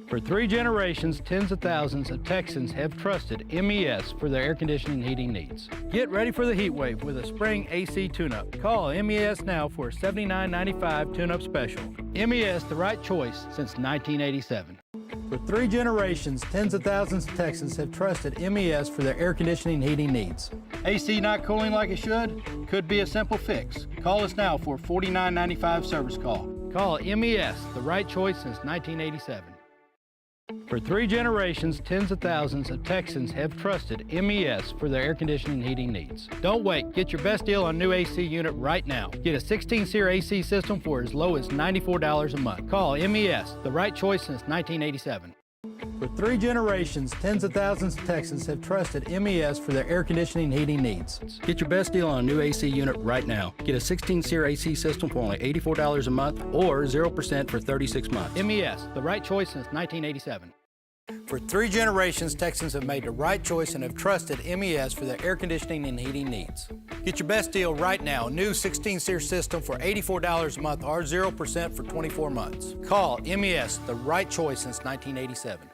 For 3 generations, tens of thousands of Texans have trusted MES for their air conditioning and heating needs. Get ready for the heat wave with a spring AC tune-up. Call MES now for a $79.95 tune-up special. MES, the right choice since 1987. For 3 generations, tens of thousands of Texans have trusted MES for their air conditioning and heating needs. AC not cooling like it should? Could be a simple fix. Call us now for a $49.95 service call. Call MES, the right choice since 1987. For 3 generations, tens of thousands of Texans have trusted MES for their air conditioning and heating needs. Don't wait. Get your best deal on new AC unit right now. Get a 16-SEER AC system for as low as $94 a month. Call MES, the right choice since 1987. For 3 generations, tens of thousands of Texans have trusted MES for their air conditioning and heating needs. Get your best deal on a new AC unit right now. Get a 16-SEER AC system for only $84 a month or 0% for 36 months. MES, the right choice since 1987. For 3 generations, Texans have made the right choice and have trusted MES for their air conditioning and heating needs. Get your best deal right now. New 16-SEER system for $84 a month or 0% for 24 months. Call MES, the right choice since 1987.